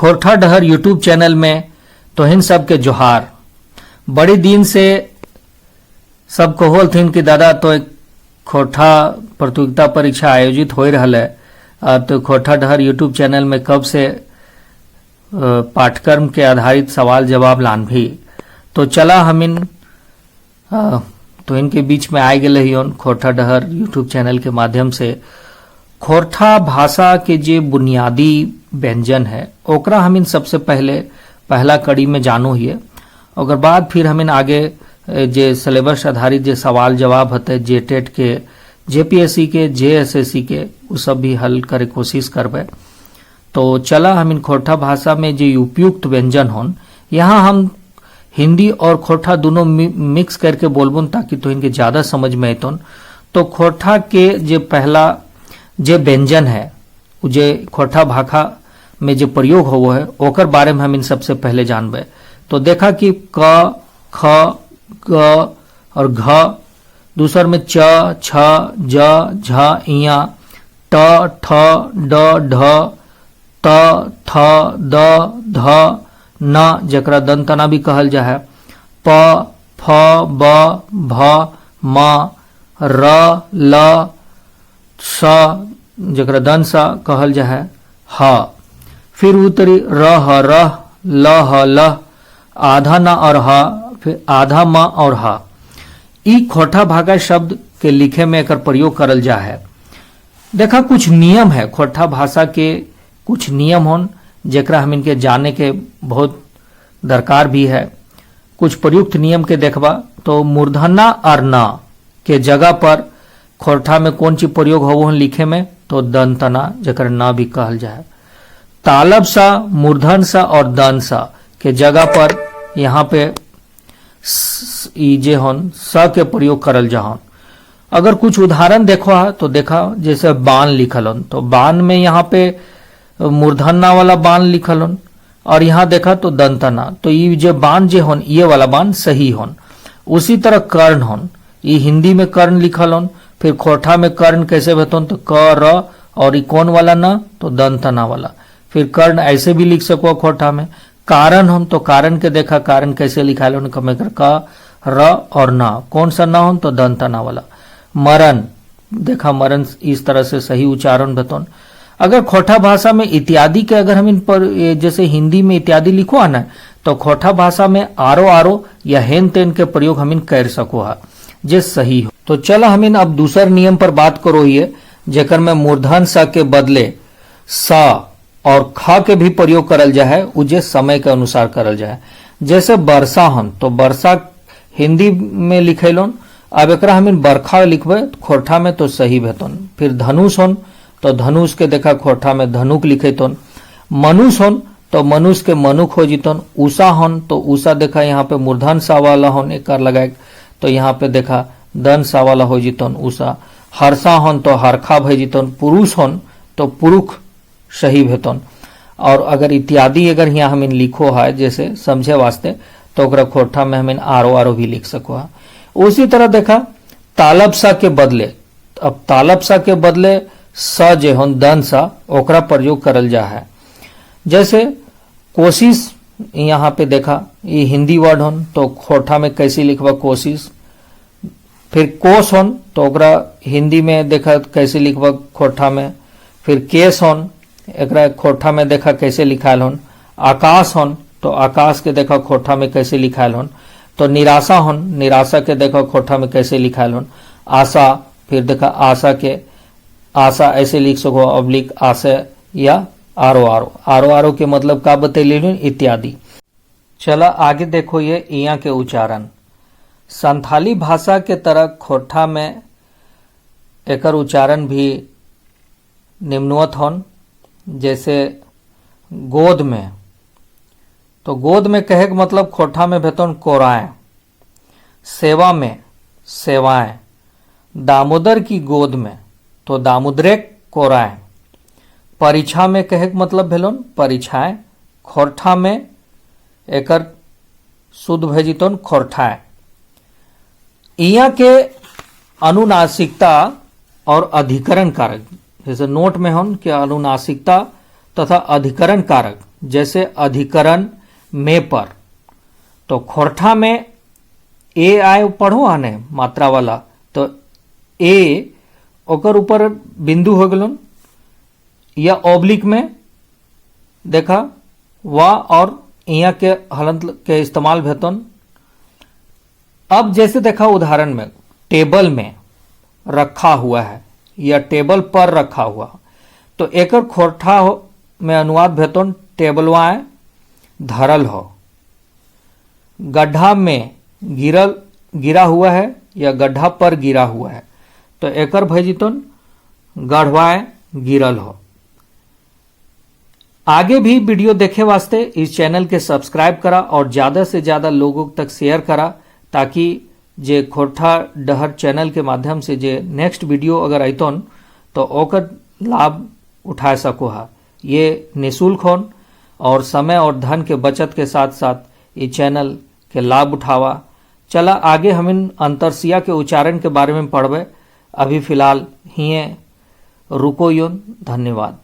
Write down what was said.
खोरठा डहर YouTube channel में तोहिन सबके जोहार। बड़ी दिन से सब कहल थिन कि दादा तो एक खोरठा प्रतियोगिता परीक्षा आयोजित हो रहा है, तो खोरठा डहर यूट्यूब चैनल में कब से पाठ्यक्रम के आधारित सवाल जवाब लान भी। तो चला हम तो इनके बीच में आए गए खोरठा डहर यूट्यूब चैनल के माध्यम से खोरठा भाषा के जे बुनियादी व्यंजन है ओकरा हम सबसे पहला कड़ी में जानो हिए। और बाद फिर हम आगे जे सिलेबस आधारित जे सवाल जवाब होते जे टेट के, जेपीएससी के, जेएसएससी के, वो सब भी हल करे कोशिश करबे। तो चला हम खोरठा भाषा में जे उपयुक्त व्यंजन होन, यहाँ हम हिंदी और खोरठा दोनों मिक्स करके बोलबुन ताकि तो इनके ज्यादा समझ में अतन। तो खोरठा के जे पहला जे व्यंजन है जे खोरठा भाषा में जो प्रयोग हो है ओकर बारे में हम इन सबसे पहले जानबे। तो देखा कि क, ख, ग और घ, दूसर में च, छ, ज, झ, इया, ट, ठ, ड, ढ, त, थ, द, ध, न जकरा दंतना भी कहल जा है, प, फ, ब, भ, म, र, ल, स जकरा दंसा कहल जा है, ह। फिर उतरी रह रह, लह लह, आधा न और ह, फिर आधा म और ह। ई खोरठा भाषा शब्द के लिखे में एकर प्रयोग करल जा है। देखा कुछ नियम है खोरठा भाषा के, कुछ नियम होन जेकरा हम इनके जाने के बहुत दरकार भी है। कुछ प्रयुक्त नियम के देखबा तो मूर्धन्य और न के जगह पर खोरठा में कौन चीज प्रयोग हो लिखे में, तो दंतना जकर न भी कहल जाए। तालब सा, मूर्धन सा और दन सा के जगह पर यहाँ पे जे होन स के प्रयोग करल जाहन। अगर कुछ उदाहरण देखो है तो देखा जैसे बान लिखल होन, तो बान में यहाँ पे मूर्धन्ना वाला बान लिखल होन और यहाँ देखा तो दंतना, तो ये जो बान जे होन ये वाला बान सही होन। उसी तरह कर्ण होन, ये हिंदी में कर्ण लिखल होन, फिर खोरठा में कर्ण कैसे बतौन तो क र और ई कौन वाला न, तो दंतना वाला। फिर कर्ण ऐसे भी लिख सको खोरठा में। कारण होन तो कारण के देखा कारण कैसे लिखा है कमे कर क र और न, कौन सा न होन तो दंतना वाला। मरण देखा मरण इस तरह से सही उच्चारण बतौन। अगर खोरठा भाषा में इत्यादि के अगर हम इन पर जैसे हिंदी में इत्यादि लिखो है ना, तो खोरठा भाषा में आरो आरो या हेन तेन के प्रयोग हम इन कर सको है जे सही हो। तो चला हम इन अब दूसर नियम पर बात करो ये जेकर में मूर्धन स के बदले स और ख के भी प्रयोग करल जाए, उजे समय के अनुसार करल जाए। जैसे वर्षा हन तो वर्षा हिंदी में लिखेलोन, अब एकरा हम बरखा लिखबे खोरठा में तो सही भेतन। फिर धनुष होन तो धनुष के देखा खोरठा में धनुक लिखेतन। मनुष होन तो मनुष के मनुख हो जितन। उषा होन तो उषा देखा यहाँ पे मूर्धन सा वाला होन एक लगाए, तो यहाँ पे देखा दन सा वाला हो जितन उषा। हर्षा होन तो हरखा भे जितन। पुरुष होन तो पुरुष सही भेतन। और अगर इत्यादि अगर यहाँ हम लिखो है जैसे समझे वास्ते, तो ओकरा खोरठा में हम आरो आरो भी लिख सको है। उसी तरह देखा तालब सा के बदले, अब तालब सा के बदले स जे होन दन सा ओकरा प्रयोग करल जा है। जैसे कोशिश यहाँ पे देखा ये हिंदी वर्ड होन तो खोरठा में कैसे लिखबा कोशिश। फिर कोस होन तो ओकरा हिंदी में देखा कैसे लिखबा खोरठा में। फिर केस होन एकरा खोरठा में देखा कैसे लिखायल होन। आकाश होन तो आकाश के देखा खोरठा में कैसे लिखायल होन। तो निराशा होन निराशा के देखा खोरठा में कैसे लिखायल होन। आशा फिर देखा आशा के आशा ऐसे लिख सको अब्लिक आशा या आरो आरो। आरो आरो के मतलब का बतैली इत्यादि। चला आगे देखो ये इया के उच्चारण। संथाली भाषा के तरह खोरठा में एकर उच्चारण भी निम्नवत होन। जैसे गोद में, तो गोद में कहे के मतलब खोरठा में भेतन कोराएं। सेवा में सेवाएं। दामोदर की गोद में तो दामोदरे कोराएं। परीक्षा में कहे के मतलब भेलन परीक्षाएं। खोरठा में एकर शुद्ध भेजितन खोरठाएं। इया के अनुनासिकता और अधिकरण कारक, जैसे नोट में होन कि अनुनासिकता तथा अधिकरण कारक जैसे अधिकरण में पर, तो खोरठा में ए आए पढ़ो आने मात्रा वाला, तो ए ओकर ऊपर बिंदु हो गलन, या ऑब्लिक में देखा वा और यहाँ के हलंत के इस्तेमाल भेतन। अब जैसे देखा उदाहरण में टेबल में रखा हुआ है या टेबल पर रखा हुआ, तो एकर खोरठा में अनुवाद भेतन टेबलवा धरल हो। गड्ढा में गिरा हुआ है या गड्ढा पर गिरा हुआ है, तो एकर भजितन गढ़वाए गिरल हो। आगे भी वीडियो देखे वास्ते इस चैनल के सब्सक्राइब करा और ज्यादा से ज्यादा लोगों तक शेयर करा, ताकि जे खोरठा डहर चैनल के माध्यम से जे नेक्स्ट वीडियो अगर अतन तो ओकर लाभ उठा सको हा। ये निःशुल्क होन और समय और धन के बचत के साथ साथ ये चैनल के लाभ उठावा। चला आगे हम इन अंतरसिया के उच्चारण के बारे में पढ़बे। अभी फिलहाल हिये रुको योन। धन्यवाद।